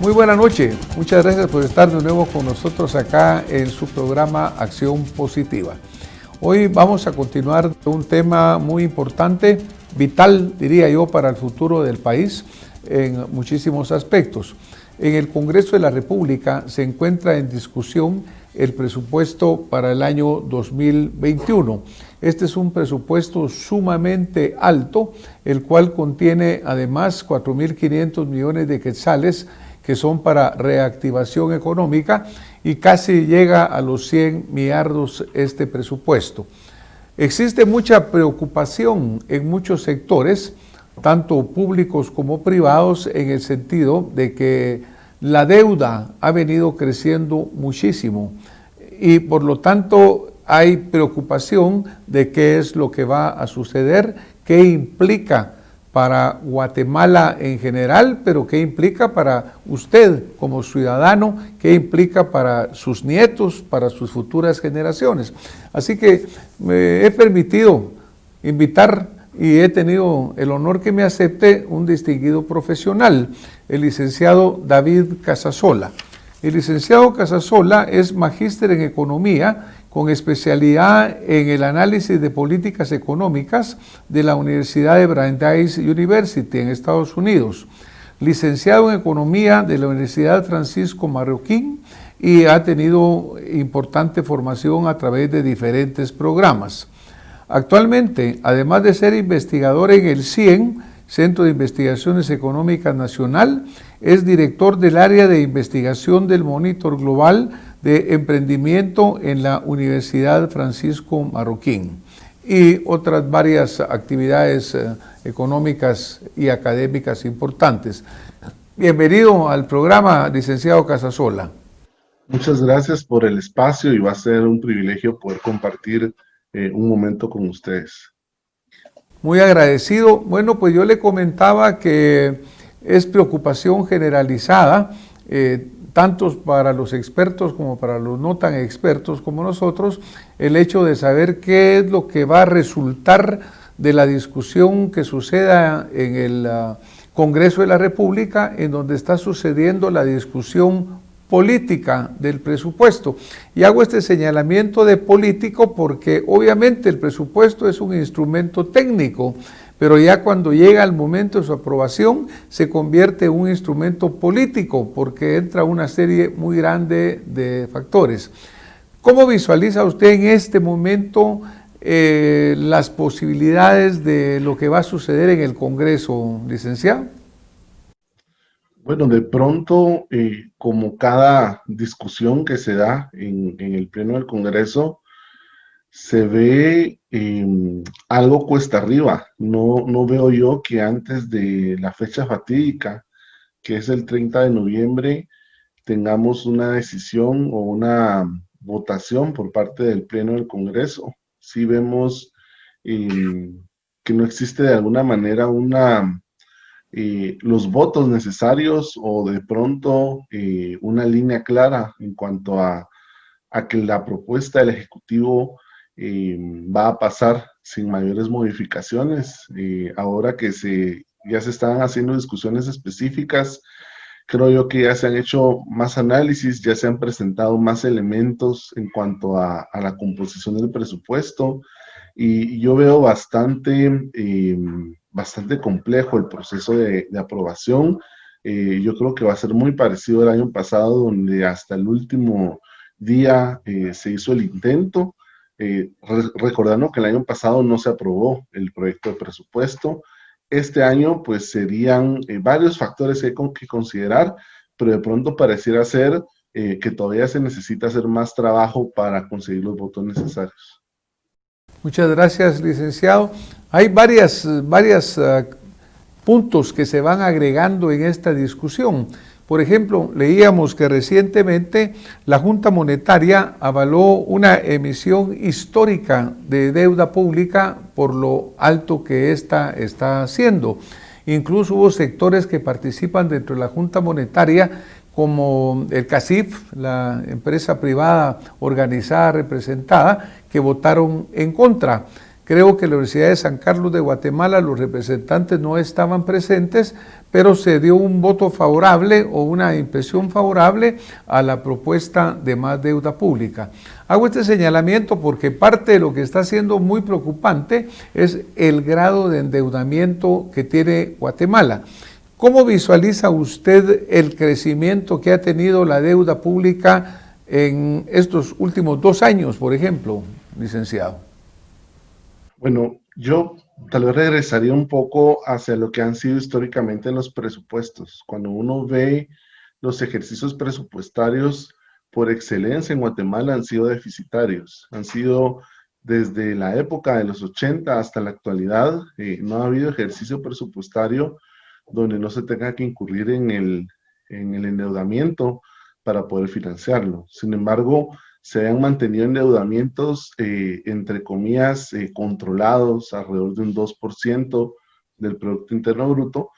Muy buena noche, muchas gracias por estar de nuevo con nosotros acá en su programa Acción Positiva. Hoy vamos a continuar un tema muy importante, vital diría yo para el futuro del país en muchísimos aspectos. En el Congreso de la República se encuentra en discusión el presupuesto para el año 2021. Este es un presupuesto sumamente alto, el cual contiene además 4.500 millones de quetzales que son para reactivación económica y casi llega a los 100 millardos este presupuesto. Existe mucha preocupación en muchos sectores, tanto públicos como privados, en el sentido de que la deuda ha venido creciendo muchísimo y por lo tanto hay preocupación de qué es lo que va a suceder, qué implica para Guatemala en general, pero qué implica para usted como ciudadano, qué implica para sus nietos, para sus futuras generaciones. Así que me he permitido invitar y he tenido el honor que me acepte un distinguido profesional, el licenciado David Casasola. El licenciado Casasola es magíster en economía con especialidad en el análisis de políticas económicas de la Universidad de Brandeis University en Estados Unidos, licenciado en economía de la Universidad Francisco Marroquín y ha tenido importante formación a través de diferentes programas. Actualmente, además de ser investigador en el CIEN, Centro de Investigaciones Económicas Nacional, es director del área de investigación del Monitor Global de Emprendimiento en la Universidad Francisco Marroquín y otras varias actividades económicas y académicas importantes. Bienvenido al programa, licenciado Casasola. Muchas gracias por el espacio y va a ser un privilegio poder compartir un momento con ustedes. Muy agradecido. Bueno, pues yo le comentaba que es preocupación generalizada, tanto para los expertos como para los no tan expertos como nosotros, el hecho de saber qué es lo que va a resultar de la discusión que suceda en el Congreso de la República, en donde está sucediendo la discusión política del presupuesto. Y hago este señalamiento de político porque obviamente el presupuesto es un instrumento técnico, pero ya cuando llega el momento de su aprobación se convierte en un instrumento político porque entra una serie muy grande de factores. ¿Cómo visualiza usted en este momento las posibilidades de lo que va a suceder en el Congreso, licenciado? Bueno, de pronto, como cada discusión que se da en el Pleno del Congreso, se ve algo cuesta arriba. No veo yo que antes de la fecha fatídica, que es el 30 de noviembre, tengamos una decisión o una votación por parte del Pleno del Congreso. Sí vemos que no existe de alguna manera los votos necesarios o de pronto una línea clara en cuanto a que la propuesta del Ejecutivo va a pasar sin mayores modificaciones. Ahora que ya se están haciendo discusiones específicas, creo yo que ya se han hecho más análisis, ya se han presentado más elementos en cuanto a la composición del presupuesto y yo veo bastante complejo el proceso de aprobación. Yo creo que va a ser muy parecido al año pasado, donde hasta el último día se hizo el intento, recordando que el año pasado no se aprobó el proyecto de presupuesto. Este año pues serían varios factores que hay que considerar, pero de pronto pareciera ser que todavía se necesita hacer más trabajo para conseguir los votos necesarios. Muchas gracias, licenciado. Hay varios puntos que se van agregando en esta discusión. Por ejemplo, leíamos que recientemente la Junta Monetaria avaló una emisión histórica de deuda pública por lo alto que ésta está haciendo. Incluso hubo sectores que participan dentro de la Junta Monetaria, como el CACIF, la empresa privada organizada, representada, que votaron en contra. Creo que la Universidad de San Carlos de Guatemala, los representantes no estaban presentes, pero se dio un voto favorable o una impresión favorable a la propuesta de más deuda pública. Hago este señalamiento porque parte de lo que está siendo muy preocupante es el grado de endeudamiento que tiene Guatemala. ¿Cómo visualiza usted el crecimiento que ha tenido la deuda pública en estos últimos 2 años, por ejemplo, licenciado? Bueno, yo tal vez regresaría un poco hacia lo que han sido históricamente los presupuestos. Cuando uno ve los ejercicios presupuestarios por excelencia en Guatemala han sido deficitarios, han sido desde la época de los 80 hasta la actualidad, no ha habido ejercicio presupuestario donde no se tenga que incurrir en el endeudamiento para poder financiarlo. Sin embargo, se han mantenido endeudamientos, entre comillas, controlados, alrededor de un 2% del Producto Interno Bruto.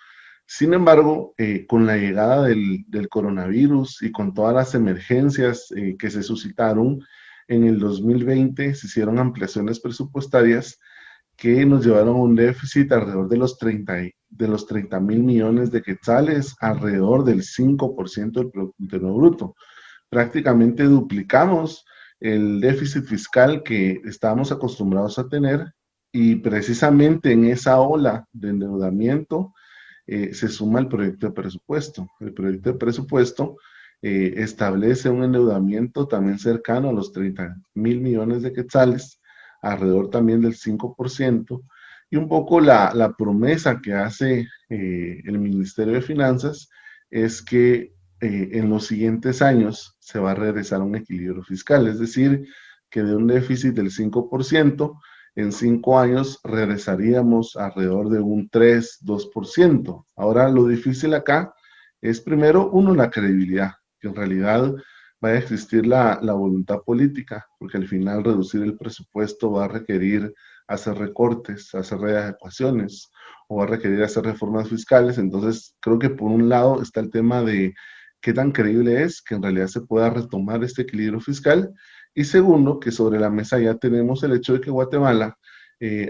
Sin embargo, con la llegada del coronavirus y con todas las emergencias que se suscitaron, en el 2020 se hicieron ampliaciones presupuestarias que nos llevaron a un déficit alrededor de los 30 mil millones de quetzales, alrededor del 5% del Producto Interno Bruto. Prácticamente duplicamos el déficit fiscal que estábamos acostumbrados a tener y precisamente en esa ola de endeudamiento se suma el proyecto de presupuesto. El proyecto de presupuesto establece un endeudamiento también cercano a los 30 mil millones de quetzales, alrededor también del 5%, y un poco la promesa que hace el Ministerio de Finanzas es que en los siguientes años se va a regresar a un equilibrio fiscal, es decir, que de un déficit del 5%, en 5 años regresaríamos alrededor de un 3-2%. Ahora, lo difícil acá es primero, uno, la credibilidad, que en realidad vaya a existir la voluntad política, porque al final reducir el presupuesto va a requerir hacer recortes, hacer readecuaciones, o va a requerir hacer reformas fiscales. Entonces, creo que por un lado está el tema de qué tan creíble es que en realidad se pueda retomar este equilibrio fiscal. Y segundo, que sobre la mesa ya tenemos el hecho de que Guatemala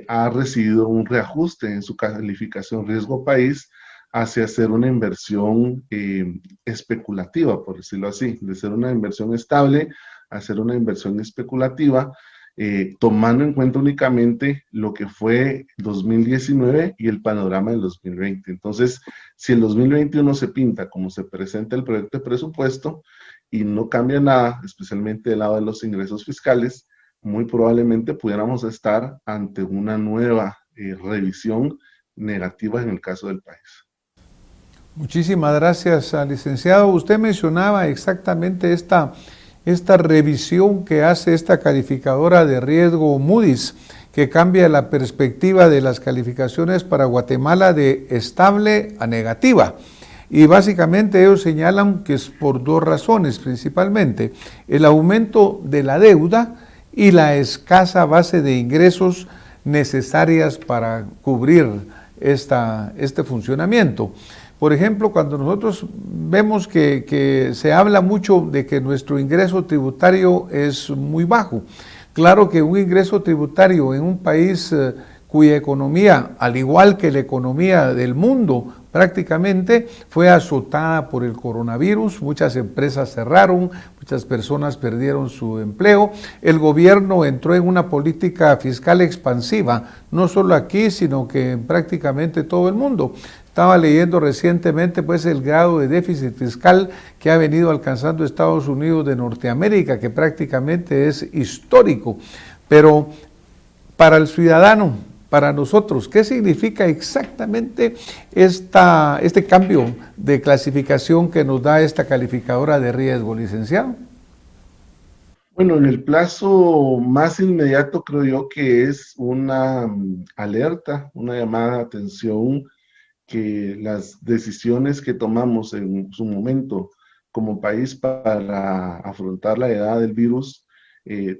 ha recibido un reajuste en su calificación riesgo país hacia hacer una inversión especulativa, por decirlo así, de ser una inversión estable a hacer una inversión especulativa, tomando en cuenta únicamente lo que fue 2019 y el panorama del 2020. Entonces, si el 2021 se pinta como se presenta el proyecto de presupuesto y no cambia nada, especialmente del lado de los ingresos fiscales, muy probablemente pudiéramos estar ante una nueva revisión negativa en el caso del país. Muchísimas gracias, licenciado. Usted mencionaba exactamente esta revisión que hace esta calificadora de riesgo Moody's, que cambia la perspectiva de las calificaciones para Guatemala de estable a negativa. Y básicamente ellos señalan que es por 2 razones principalmente: el aumento de la deuda y la escasa base de ingresos necesarias para cubrir este funcionamiento. Por ejemplo, cuando nosotros vemos que se habla mucho de que nuestro ingreso tributario es muy bajo, claro que un ingreso tributario en un país cuya economía, al igual que la economía del mundo, prácticamente fue azotada por el coronavirus, muchas empresas cerraron, muchas personas perdieron su empleo, el gobierno entró en una política fiscal expansiva, no solo aquí, sino que en prácticamente todo el mundo. Estaba leyendo recientemente pues el grado de déficit fiscal que ha venido alcanzando Estados Unidos de Norteamérica, que prácticamente es histórico. Pero para el ciudadano, para nosotros, ¿qué significa exactamente este cambio de clasificación que nos da esta calificadora de riesgo, licenciado? Bueno, en el plazo más inmediato creo yo que es una alerta, una llamada de atención que las decisiones que tomamos en su momento como país para afrontar la edad del virus,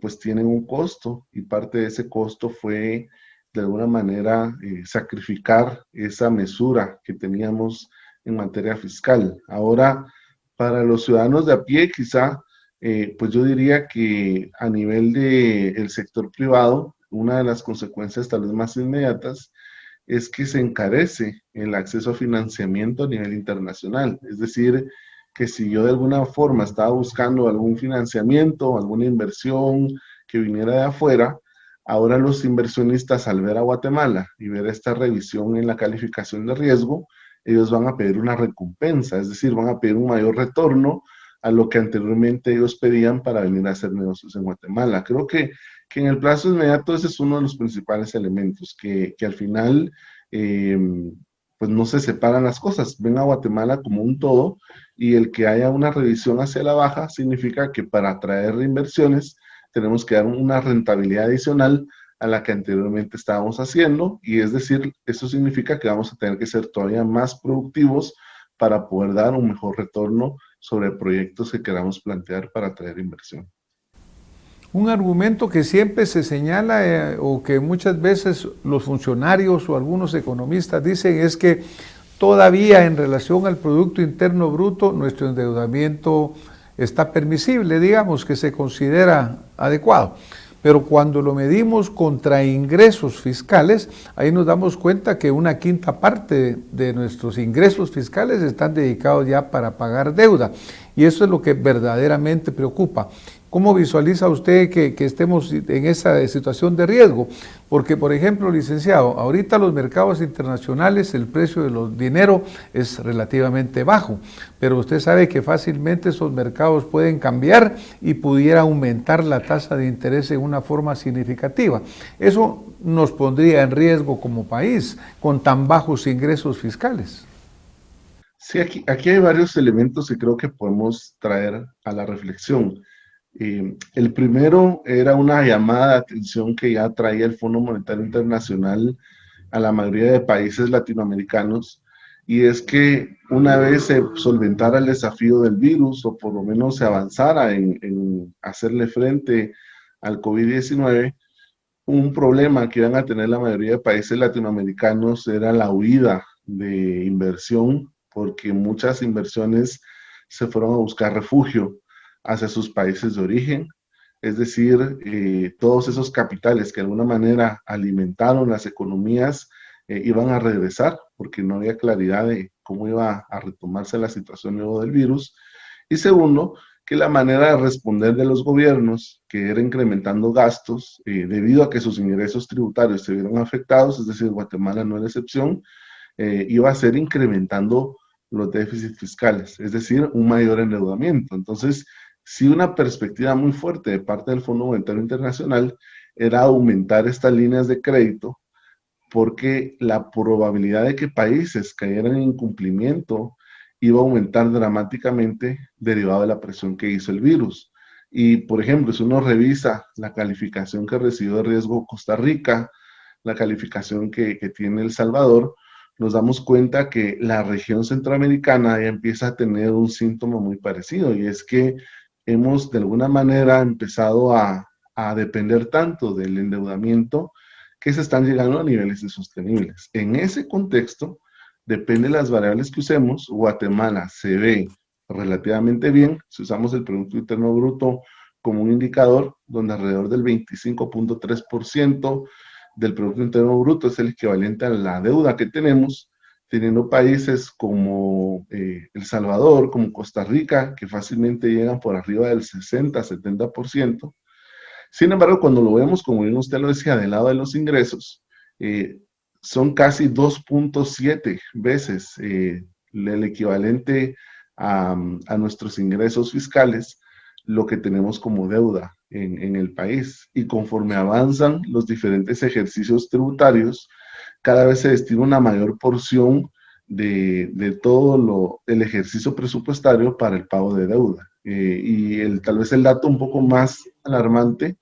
pues tienen un costo, y parte de ese costo fue de alguna manera sacrificar esa mesura que teníamos en materia fiscal. Ahora, para los ciudadanos de a pie, quizá, pues yo diría que a nivel del sector privado, una de las consecuencias tal vez más inmediatas es que se encarece el acceso a financiamiento a nivel internacional. Es decir, que si yo de alguna forma estaba buscando algún financiamiento, alguna inversión que viniera de afuera, ahora los inversionistas al ver a Guatemala y ver esta revisión en la calificación de riesgo, ellos van a pedir una recompensa, es decir, van a pedir un mayor retorno a lo que anteriormente ellos pedían para venir a hacer negocios en Guatemala. Creo que en el plazo inmediato ese es uno de los principales elementos, que al final eh, pues no se separan las cosas, ven a Guatemala como un todo y el que haya una revisión hacia la baja significa que para atraer inversiones tenemos que dar una rentabilidad adicional a la que anteriormente estábamos haciendo y es decir, eso significa que vamos a tener que ser todavía más productivos para poder dar un mejor retorno sobre proyectos que queramos plantear para atraer inversión. Un argumento que siempre se señala o que muchas veces los funcionarios o algunos economistas dicen es que todavía en relación al Producto Interno Bruto nuestro endeudamiento está permisible, digamos que se considera adecuado. Pero cuando lo medimos contra ingresos fiscales, ahí nos damos cuenta que una quinta parte de nuestros ingresos fiscales están dedicados ya para pagar deuda. Y eso es lo que verdaderamente preocupa. ¿Cómo visualiza usted que estemos en esa situación de riesgo? Porque, por ejemplo, licenciado, ahorita los mercados internacionales, el precio de los dinero es relativamente bajo, pero usted sabe que fácilmente esos mercados pueden cambiar y pudiera aumentar la tasa de interés en una forma significativa. Eso nos pondría en riesgo como país con tan bajos ingresos fiscales. Sí, aquí hay varios elementos que creo que podemos traer a la reflexión. El primero era una llamada de atención que ya traía el Fondo Monetario Internacional a la mayoría de países latinoamericanos, y es que una vez se solventara el desafío del virus, o por lo menos se avanzara en hacerle frente al COVID-19, un problema que iban a tener la mayoría de países latinoamericanos era la huida de inversión, porque muchas inversiones se fueron a buscar refugio hacia sus países de origen. Es decir, todos esos capitales que de alguna manera alimentaron las economías iban a regresar porque no había claridad de cómo iba a retomarse la situación luego del virus. Y segundo, que la manera de responder de los gobiernos, que era incrementando gastos, debido a que sus ingresos tributarios se vieron afectados, es decir, Guatemala no es la excepción, iba a ser incrementando los déficits fiscales, es decir, un mayor endeudamiento. Entonces, sí, una perspectiva muy fuerte de parte del Fondo Monetario Internacional era aumentar estas líneas de crédito porque la probabilidad de que países cayeran en incumplimiento iba a aumentar dramáticamente derivado de la presión que hizo el virus. Y, por ejemplo, si uno revisa la calificación que recibió de riesgo Costa Rica, la calificación que tiene El Salvador, nos damos cuenta que la región centroamericana ya empieza a tener un síntoma muy parecido, y es que hemos de alguna manera empezado a depender tanto del endeudamiento que se están llegando a niveles insostenibles. En ese contexto, depende de las variables que usemos, Guatemala se ve relativamente bien si usamos el Producto Interno Bruto como un indicador, donde alrededor del 25.3% del Producto Interno Bruto es el equivalente a la deuda que tenemos, teniendo países como El Salvador, como Costa Rica, que fácilmente llegan por arriba del 60-70%. Sin embargo, cuando lo vemos, como bien usted lo decía, del lado de los ingresos, son casi 2.7 veces el equivalente a nuestros ingresos fiscales, lo que tenemos como deuda en el país. Y conforme avanzan los diferentes ejercicios tributarios, cada vez se destina una mayor porción de todo el ejercicio presupuestario para el pago de deuda. Tal vez el dato un poco más alarmante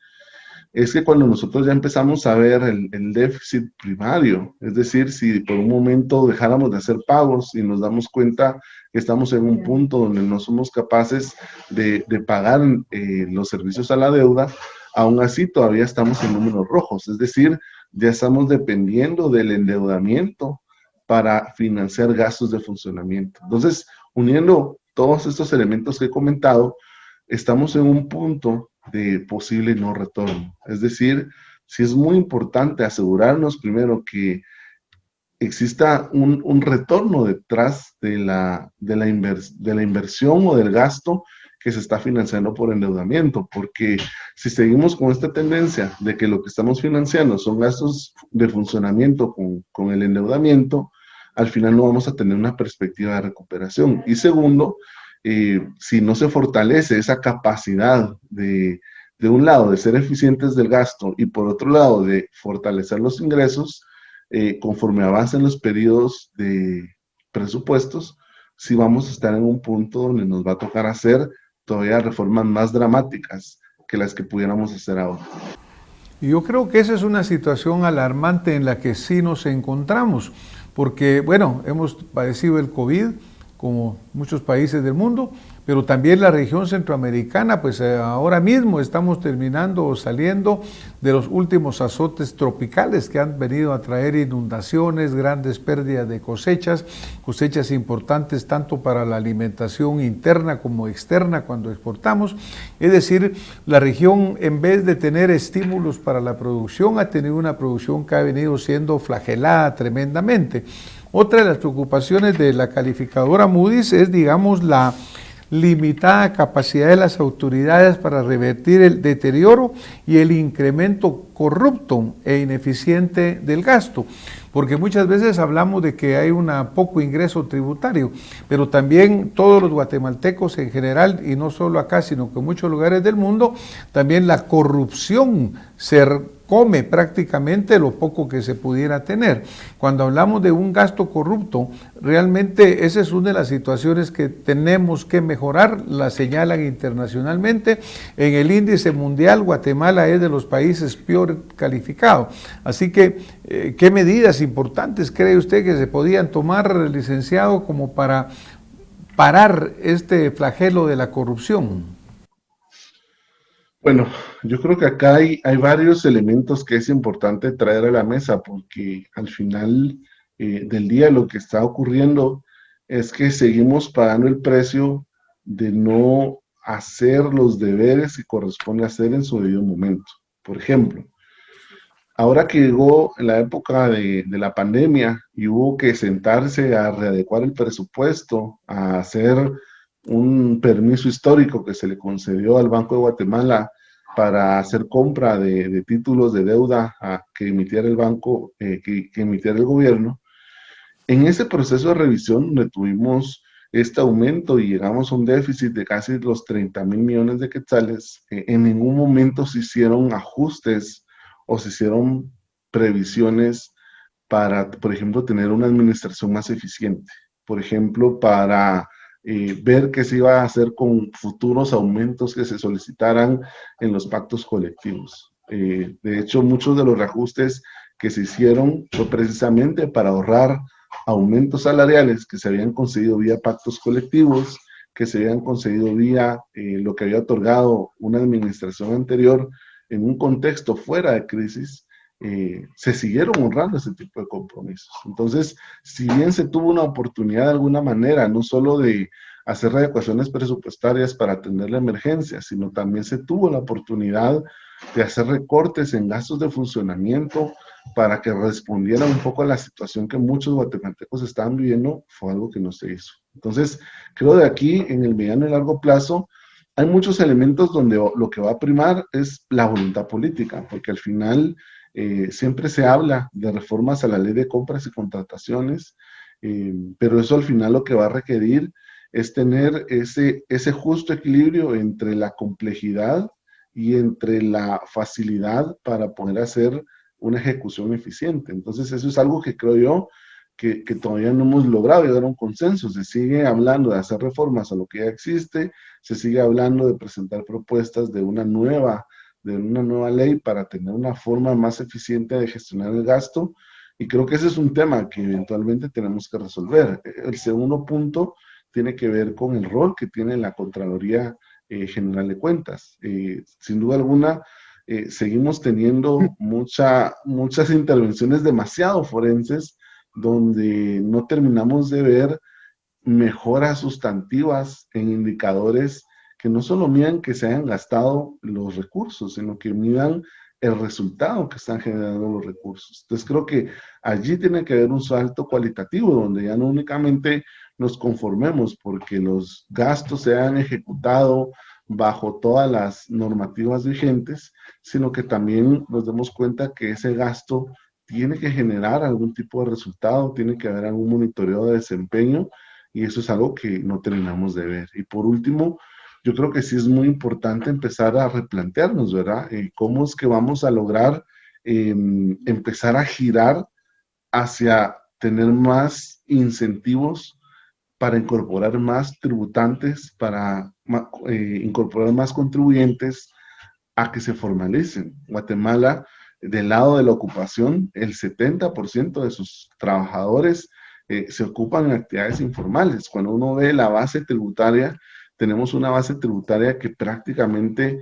es que cuando nosotros ya empezamos a ver el déficit primario, es decir, si por un momento dejáramos de hacer pagos y nos damos cuenta que estamos en un punto donde no somos capaces de pagar los servicios a la deuda, aún así todavía estamos en números rojos, es decir, ya estamos dependiendo del endeudamiento para financiar gastos de funcionamiento. Entonces, uniendo todos estos elementos que he comentado, estamos en un punto de posible no retorno. Es decir, sí es muy importante asegurarnos primero que exista un retorno detrás de la inversión o del gasto que se está financiando por endeudamiento, porque si seguimos con esta tendencia de que lo que estamos financiando son gastos de funcionamiento con el endeudamiento, al final no vamos a tener una perspectiva de recuperación. Y segundo, si no se fortalece esa capacidad de un lado de ser eficientes del gasto y por otro lado de fortalecer los ingresos, conforme avancen los periodos de presupuestos, sí vamos a estar en un punto donde nos va a tocar hacer todavía reformas más dramáticas que las que pudiéramos hacer ahora. Y yo creo que esa es una situación alarmante en la que sí nos encontramos, porque, bueno, hemos padecido el COVID, como muchos países del mundo, pero también la región centroamericana, pues ahora mismo estamos terminando o saliendo de los últimos azotes tropicales que han venido a traer inundaciones, grandes pérdidas de cosechas, cosechas importantes tanto para la alimentación interna como externa cuando exportamos. Es decir, la región, en vez de tener estímulos para la producción, ha tenido una producción que ha venido siendo flagelada tremendamente. Otra de las preocupaciones de la calificadora Moody's es, digamos, la limitada capacidad de las autoridades para revertir el deterioro y el incremento corrupto e ineficiente del gasto. Porque muchas veces hablamos de que hay un poco ingreso tributario, pero también todos los guatemaltecos en general, y no solo acá, sino que en muchos lugares del mundo, también la corrupción se come prácticamente lo poco que se pudiera tener. Cuando hablamos de un gasto corrupto, realmente esa es una de las situaciones que tenemos que mejorar, la señalan internacionalmente. En el índice mundial, Guatemala es de los países peor calificados. Así que, ¿qué medidas importantes cree usted que se podían tomar, licenciado, como para parar este flagelo de la corrupción? Bueno, yo creo que acá hay varios elementos que es importante traer a la mesa porque al final del día lo que está ocurriendo es que seguimos pagando el precio de no hacer los deberes que corresponde hacer en su debido momento. Por ejemplo, ahora que llegó la época de la pandemia y hubo que sentarse a readecuar el presupuesto, a hacer un permiso histórico que se le concedió al Banco de Guatemala para hacer compra de títulos de deuda que emitiera el banco, que emitiera el gobierno. En ese proceso de revisión donde tuvimos este aumento y llegamos a un déficit de casi los 30,000 millones de quetzales, en ningún momento se hicieron ajustes o se hicieron previsiones para, por ejemplo, tener una administración más eficiente. Por ejemplo, para ver qué se iba a hacer con futuros aumentos que se solicitaran en los pactos colectivos. De hecho, muchos de los reajustes que se hicieron fue precisamente para ahorrar aumentos salariales que se habían conseguido vía pactos colectivos, que se habían conseguido vía lo que había otorgado una administración anterior en un contexto fuera de crisis. Se siguieron honrando ese tipo de compromisos. Entonces, si bien se tuvo una oportunidad de alguna manera, no solo de hacer readecuaciones presupuestarias para atender la emergencia, sino también se tuvo la oportunidad de hacer recortes en gastos de funcionamiento para que respondiera un poco a la situación que muchos guatemaltecos estaban viviendo, fue algo que no se hizo. Entonces, creo de aquí, en el mediano y largo plazo, hay muchos elementos donde lo que va a primar es la voluntad política, porque al final siempre se habla de reformas a la ley de compras y contrataciones, pero eso al final lo que va a requerir es tener ese justo equilibrio entre la complejidad y entre la facilidad para poder hacer una ejecución eficiente. Entonces eso es algo que creo yo que todavía no hemos logrado llegar a un consenso. Se sigue hablando de hacer reformas a lo que ya existe, se sigue hablando de presentar propuestas de una nueva ley para tener una forma más eficiente de gestionar el gasto. Y creo que ese es un tema que eventualmente tenemos que resolver. El segundo punto tiene que ver con el rol que tiene la Contraloría General de Cuentas. Sin duda alguna, seguimos teniendo muchas intervenciones demasiado forenses donde no terminamos de ver mejoras sustantivas en indicadores que no solo midan que se hayan gastado los recursos, sino que midan el resultado que están generando los recursos. Entonces creo que allí tiene que haber un salto cualitativo, donde ya no únicamente nos conformemos porque los gastos se han ejecutado bajo todas las normativas vigentes, sino que también nos demos cuenta que ese gasto tiene que generar algún tipo de resultado, tiene que haber algún monitoreo de desempeño, y eso es algo que no terminamos de ver. Y por último, yo creo que sí es muy importante empezar a replantearnos, ¿verdad? ¿Cómo es que vamos a lograr empezar a girar hacia tener más incentivos para incorporar más tributantes, para incorporar más contribuyentes a que se formalicen? Guatemala, del lado de la ocupación, el 70% de sus trabajadores se ocupan en actividades informales. Cuando uno ve la base tributaria, tenemos una base tributaria que prácticamente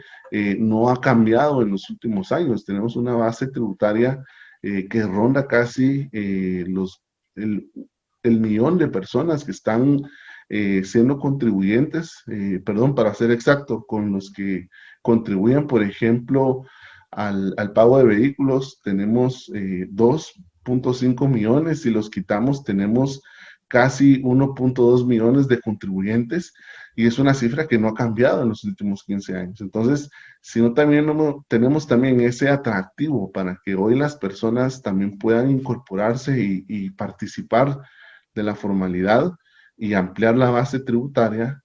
no ha cambiado en los últimos años. Tenemos una base tributaria que ronda casi el, el millón de personas que están siendo contribuyentes, perdón, para ser exacto, con los que contribuyen, por ejemplo, al pago de vehículos. Tenemos 2.5 millones, si los quitamos tenemos casi 1.2 millones de contribuyentes, y es una cifra que no ha cambiado en los últimos 15 años. Entonces, si no, también no, tenemos también ese atractivo para que hoy las personas también puedan incorporarse y participar de la formalidad y ampliar la base tributaria.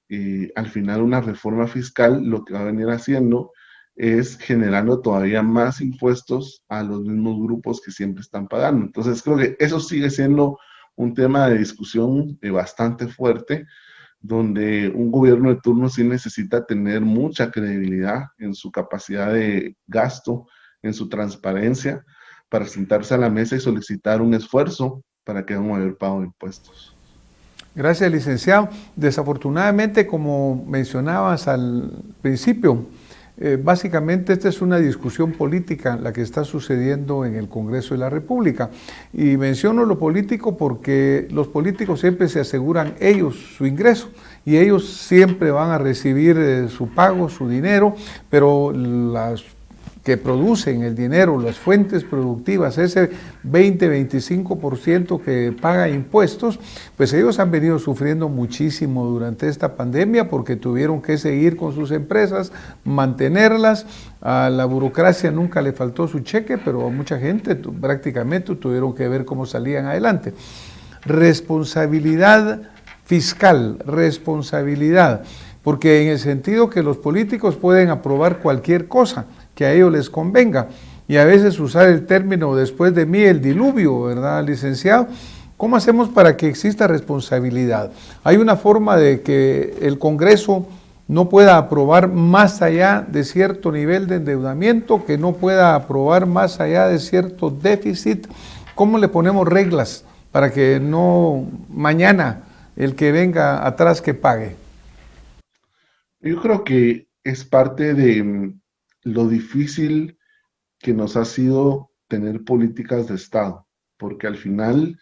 Al final, una reforma fiscal lo que va a venir haciendo es generando todavía más impuestos a los mismos grupos que siempre están pagando. Entonces creo que eso sigue siendo un tema de discusión bastante fuerte, donde un gobierno de turno sí necesita tener mucha credibilidad en su capacidad de gasto, en su transparencia, para sentarse a la mesa y solicitar un esfuerzo para que haya un mayor pago de impuestos. Gracias, licenciado. Desafortunadamente, como mencionabas al principio, básicamente esta es una discusión política la que está sucediendo en el Congreso de la República. Y menciono lo político porque los políticos siempre se aseguran ellos su ingreso y ellos siempre van a recibir su pago, su dinero, pero las que producen el dinero, las fuentes productivas, ese 20-25% que paga impuestos, pues ellos han venido sufriendo muchísimo durante esta pandemia porque tuvieron que seguir con sus empresas, mantenerlas. A la burocracia nunca le faltó su cheque, pero a mucha gente prácticamente tuvieron que ver cómo salían adelante. Responsabilidad fiscal, responsabilidad, porque en el sentido que los políticos pueden aprobar cualquier cosa que a ellos les convenga, y a veces usar el término después de mí el diluvio, ¿verdad, licenciado? ¿Cómo hacemos para que exista responsabilidad? ¿Hay una forma de que el Congreso no pueda aprobar más allá de cierto nivel de endeudamiento, que no pueda aprobar más allá de cierto déficit? ¿Cómo le ponemos reglas para que no mañana el que venga atrás que pague? Yo creo que es parte de lo difícil que nos ha sido tener políticas de Estado, porque al final,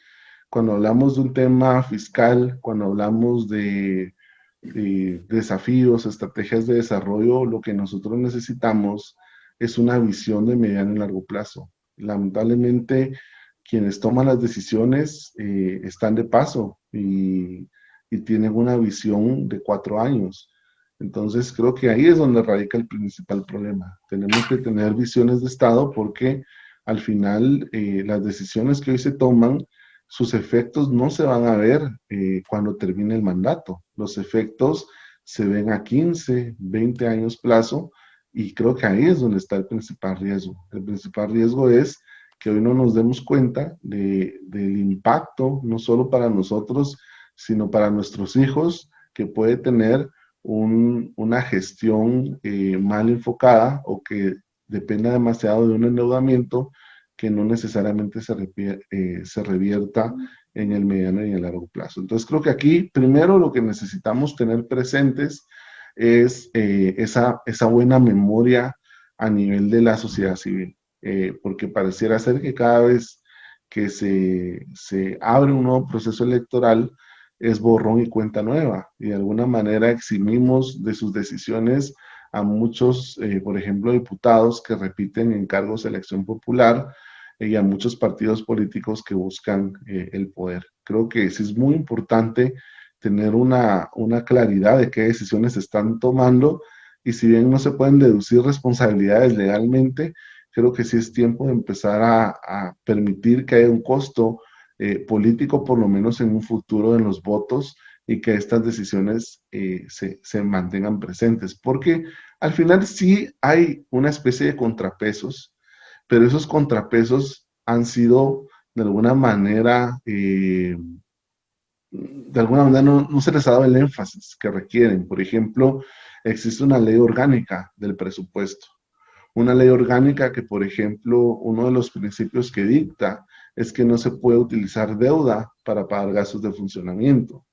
cuando hablamos de un tema fiscal, cuando hablamos de desafíos, estrategias de desarrollo, lo que nosotros necesitamos es una visión de mediano y largo plazo. Lamentablemente, quienes toman las decisiones están de paso y tienen una visión de 4 años. Entonces, creo que ahí es donde radica el principal problema. Tenemos que tener visiones de Estado porque al final las decisiones que hoy se toman, sus efectos no se van a ver cuando termine el mandato. Los efectos se ven a 15, 20 años plazo, y creo que ahí es donde está el principal riesgo. El principal riesgo es que hoy no nos demos cuenta del impacto, no solo para nosotros, sino para nuestros hijos, que puede tener una gestión mal enfocada, o que dependa demasiado de un endeudamiento que no necesariamente se revierta en el mediano y en el largo plazo. Entonces creo que aquí primero lo que necesitamos tener presentes es esa buena memoria a nivel de la sociedad civil, porque pareciera ser que cada vez que se abre un nuevo proceso electoral es borrón y cuenta nueva, y de alguna manera eximimos de sus decisiones a muchos, por ejemplo, diputados que repiten en cargos de elección popular y a muchos partidos políticos que buscan el poder. Creo que sí es muy importante tener una claridad de qué decisiones se están tomando, y si bien no se pueden deducir responsabilidades legalmente, creo que sí es tiempo de empezar a permitir que haya un costo político, por lo menos en un futuro, en los votos, y que estas decisiones se mantengan presentes, porque al final sí hay una especie de contrapesos, pero esos contrapesos han sido de alguna manera no se les ha dado el énfasis que requieren. Por ejemplo, existe una ley orgánica del presupuesto. Una ley orgánica que, por ejemplo, uno de los principios que dicta es que no se puede utilizar deuda para pagar gastos de funcionamiento.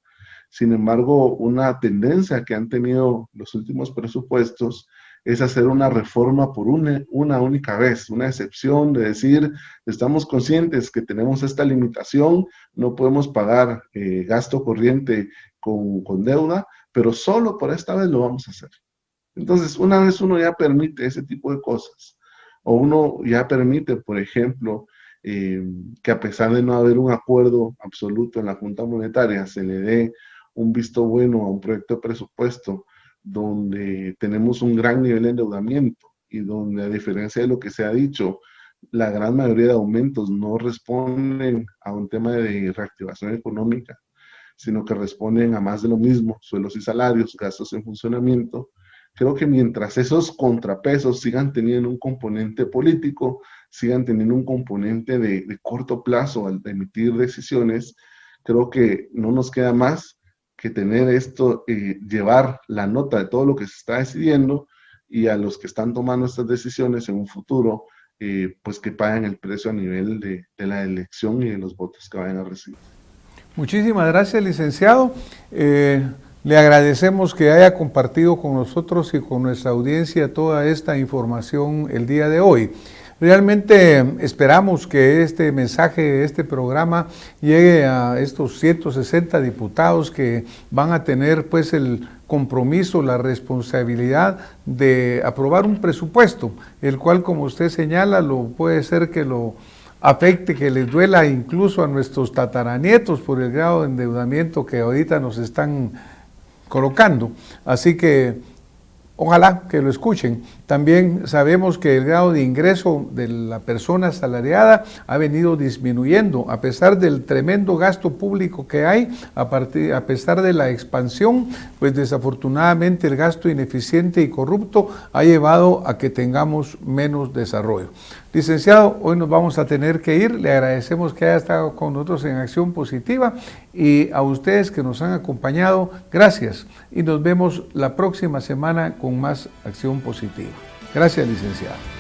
Sin embargo, una tendencia que han tenido los últimos presupuestos es hacer una reforma por una única vez, una excepción de decir, estamos conscientes que tenemos esta limitación, no podemos pagar gasto corriente con deuda, pero solo por esta vez lo vamos a hacer. Entonces, una vez uno ya permite ese tipo de cosas, o uno ya permite, por ejemplo, que a pesar de no haber un acuerdo absoluto en la Junta Monetaria, se le dé un visto bueno a un proyecto de presupuesto donde tenemos un gran nivel de endeudamiento y donde, a diferencia de lo que se ha dicho, la gran mayoría de aumentos no responden a un tema de reactivación económica, sino que responden a más de lo mismo: sueldos y salarios, gastos en funcionamiento. Creo que mientras esos contrapesos sigan teniendo un componente político, sigan teniendo un componente de corto plazo al emitir decisiones, creo que no nos queda más que tener esto, llevar la nota de todo lo que se está decidiendo, y a los que están tomando estas decisiones en un futuro, pues que paguen el precio a nivel de la elección y de los votos que vayan a recibir. Muchísimas gracias, licenciado. Le agradecemos que haya compartido con nosotros y con nuestra audiencia toda esta información el día de hoy. Realmente esperamos que este mensaje, este programa, llegue a estos 160 diputados que van a tener pues el compromiso, la responsabilidad de aprobar un presupuesto, el cual, como usted señala, puede ser que lo afecte, que les duela incluso a nuestros tataranietos por el grado de endeudamiento que ahorita nos están colocando. Así que ojalá que lo escuchen. También sabemos que el grado de ingreso de la persona asalariada ha venido disminuyendo, a pesar del tremendo gasto público que hay, a pesar de la expansión, pues desafortunadamente el gasto ineficiente y corrupto ha llevado a que tengamos menos desarrollo. Licenciado, hoy nos vamos a tener que ir. Le agradecemos que haya estado con nosotros en Acción Positiva, y a ustedes que nos han acompañado, gracias. Y nos vemos la próxima semana con más Acción Positiva. Gracias, licenciado.